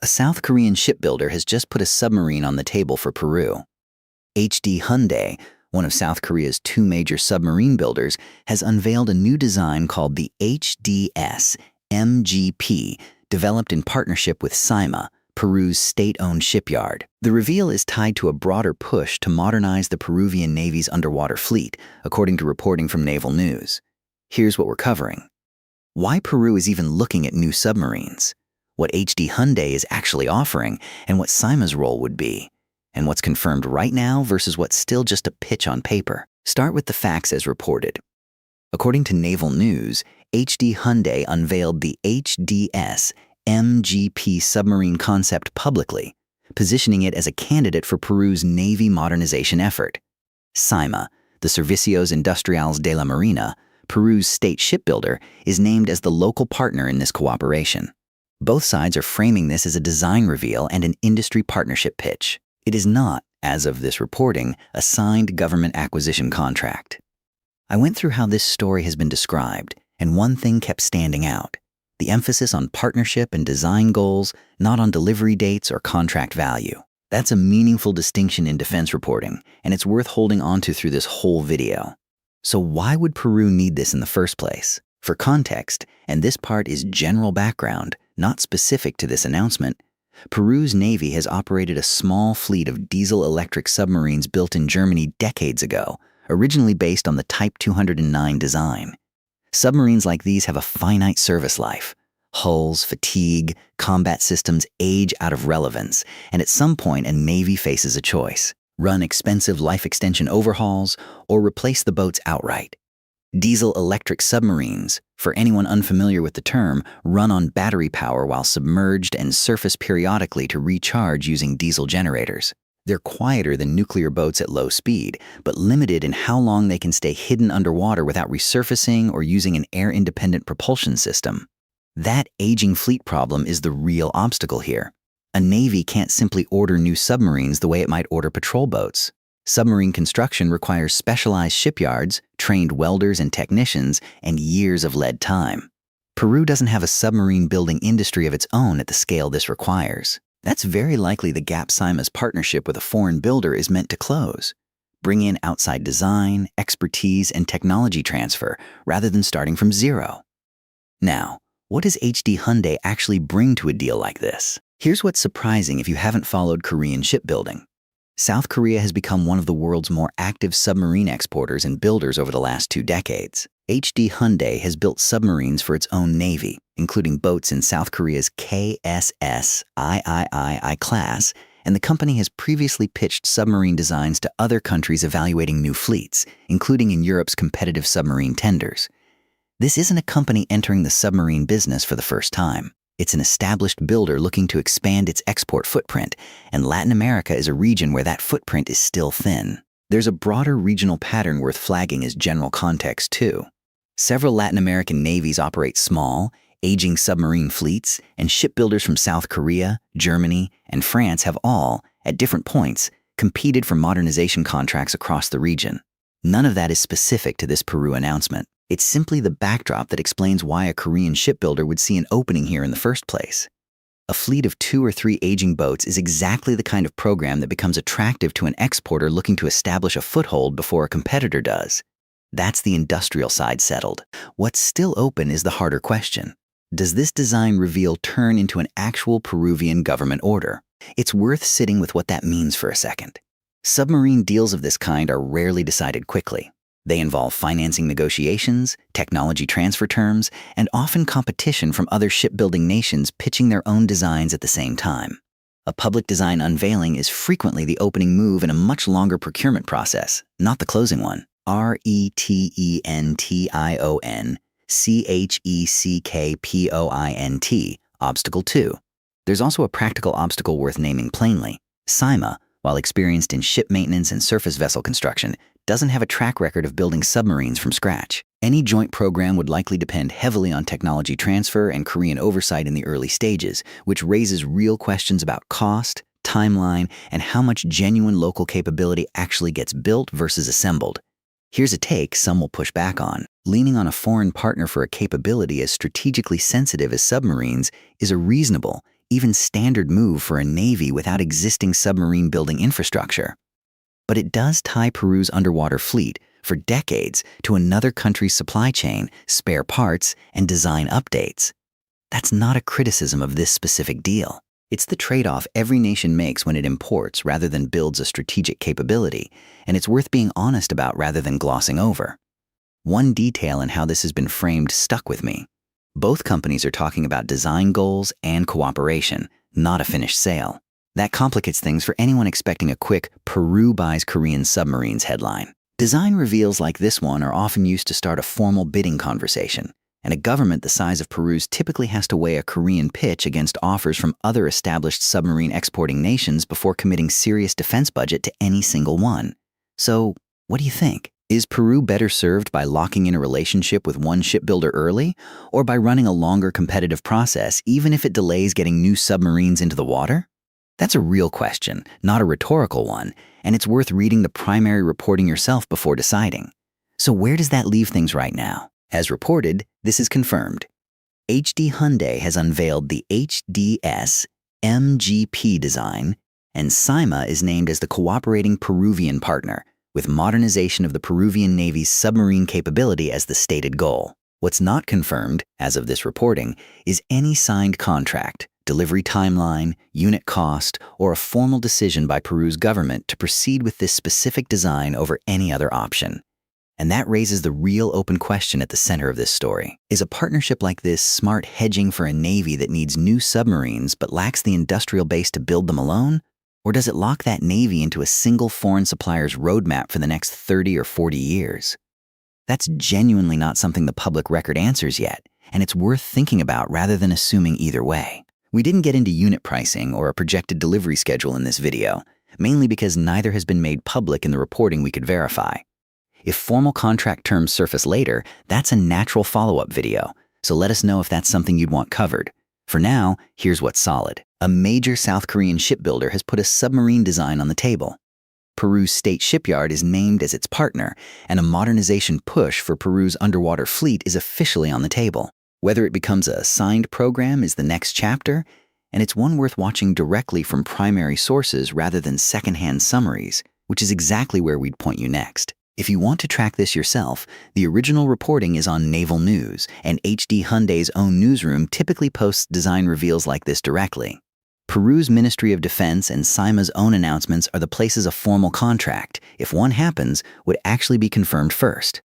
A South Korean shipbuilder has just put a submarine on the table for Peru. Hyundai, one of South Korea's two major submarine builders, has unveiled a new design called the HDS MGP, developed in partnership with SIMA, Peru's state-owned shipyard. The reveal is tied to a broader push to modernize the Peruvian Navy's underwater fleet, according to reporting from Naval News. Here's what we're covering. Why Peru is even looking at new submarines, what Hyundai is actually offering, and what SIMA's role would be, and what's confirmed right now versus what's still just a pitch on paper. Start with the facts as reported. According to Naval News, Hyundai unveiled the HDS MGP submarine concept publicly, positioning it as a candidate for Peru's Navy modernization effort. SIMA, the Servicios Industriales de la Marina, Peru's state shipbuilder, is named as the local partner in this cooperation. Both sides are framing this as a design reveal and an industry partnership pitch. It is not, as of this reporting, a signed government acquisition contract. I went through how this story has been described, and one thing kept standing out: the emphasis on partnership and design goals, not on delivery dates or contract value. That's a meaningful distinction in defense reporting, and it's worth holding onto through this whole video. So why would Peru need this in the first place? For context, and this part is general background, not specific to this announcement, Peru's Navy has operated a small fleet of diesel-electric submarines built in Germany decades ago, originally based on the Type 209 design. Submarines like these have a finite service life. Hulls, fatigue, combat systems age out of relevance, and at some point a Navy faces a choice: run expensive life extension overhauls or replace the boats outright. Diesel-electric submarines, for anyone unfamiliar with the term, run on battery power while submerged and surface periodically to recharge using diesel generators. They're quieter than nuclear boats at low speed, but limited in how long they can stay hidden underwater without resurfacing or using an air-independent propulsion system. That aging fleet problem is the real obstacle here. A Navy can't simply order new submarines the way it might order patrol boats. Submarine construction requires specialized shipyards, trained welders and technicians, and years of lead time. Peru doesn't have a submarine building industry of its own at the scale this requires. That's very likely the gap SIMA's partnership with a foreign builder is meant to close. Bring in outside design, expertise, and technology transfer, rather than starting from zero. Now, what does Hyundai actually bring to a deal like this? Here's what's surprising if you haven't followed Korean shipbuilding. South Korea has become one of the world's more active submarine exporters and builders over the last 2 decades. Hyundai has built submarines for its own navy, including boats in South Korea's KSS III class, and the company has previously pitched submarine designs to other countries evaluating new fleets, including in Europe's competitive submarine tenders. This isn't a company entering the submarine business for the first time. It's an established builder looking to expand its export footprint, and Latin America is a region where that footprint is still thin. There's a broader regional pattern worth flagging as general context, too. Several Latin American navies operate small, aging submarine fleets, and shipbuilders from South Korea, Germany, and France have all, at different points, competed for modernization contracts across the region. None of that is specific to this Peru announcement. It's simply the backdrop that explains why a Korean shipbuilder would see an opening here in the first place. A fleet of 2 or 3 aging boats is exactly the kind of program that becomes attractive to an exporter looking to establish a foothold before a competitor does. That's the industrial side settled. What's still open is the harder question. Does this design reveal turn into an actual Peruvian government order? It's worth sitting with what that means for a second. Submarine deals of this kind are rarely decided quickly. They involve financing negotiations, technology transfer terms, and often competition from other shipbuilding nations pitching their own designs at the same time. A public design unveiling is frequently the opening move in a much longer procurement process, not the closing one. RETENTIONCHECKPOINT, obstacle 2. There's also a practical obstacle worth naming plainly. SIMA, while experienced in ship maintenance and surface vessel construction, doesn't have a track record of building submarines from scratch. Any joint program would likely depend heavily on technology transfer and Korean oversight in the early stages, which raises real questions about cost, timeline, and how much genuine local capability actually gets built versus assembled. Here's a take some will push back on. Leaning on a foreign partner for a capability as strategically sensitive as submarines is a reasonable, even standard move for a navy without existing submarine building infrastructure. But it does tie Peru's underwater fleet for decades to another country's supply chain, spare parts, and design updates. That's not a criticism of this specific deal. It's the trade-off every nation makes when it imports rather than builds a strategic capability, and it's worth being honest about rather than glossing over. One detail in how this has been framed stuck with me. Both companies are talking about design goals and cooperation, not a finished sale. That complicates things for anyone expecting a quick "Peru buys Korean submarines" headline. Design reveals like this one are often used to start a formal bidding conversation, and a government the size of Peru's typically has to weigh a Korean pitch against offers from other established submarine exporting nations before committing serious defense budget to any single one. So, what do you think? Is Peru better served by locking in a relationship with one shipbuilder early, or by running a longer competitive process even if it delays getting new submarines into the water? That's a real question, not a rhetorical one, and it's worth reading the primary reporting yourself before deciding. So where does that leave things right now? As reported, this is confirmed. HD Hyundai has unveiled the HDS MGP design, and CIMA is named as the cooperating Peruvian partner, with modernization of the Peruvian Navy's submarine capability as the stated goal. What's not confirmed, as of this reporting, is any signed contract, delivery timeline, unit cost, or a formal decision by Peru's government to proceed with this specific design over any other option. And that raises the real open question at the center of this story. Is a partnership like this smart hedging for a Navy that needs new submarines but lacks the industrial base to build them alone? Or does it lock that Navy into a single foreign supplier's roadmap for the next 30 or 40 years? That's genuinely not something the public record answers yet, and it's worth thinking about rather than assuming either way. We didn't get into unit pricing or a projected delivery schedule in this video, mainly because neither has been made public in the reporting we could verify. If formal contract terms surface later, that's a natural follow-up video, so let us know if that's something you'd want covered. For now, here's what's solid. A major South Korean shipbuilder has put a submarine design on the table. Peru's state shipyard is named as its partner, and a modernization push for Peru's underwater fleet is officially on the table. Whether it becomes a signed program is the next chapter, and it's one worth watching directly from primary sources rather than secondhand summaries, which is exactly where we'd point you next. If you want to track this yourself, the original reporting is on Naval News, and HD Hyundai's own newsroom typically posts design reveals like this directly. Peru's Ministry of Defense and CIMA's own announcements are the places a formal contract, if one happens, would actually be confirmed first.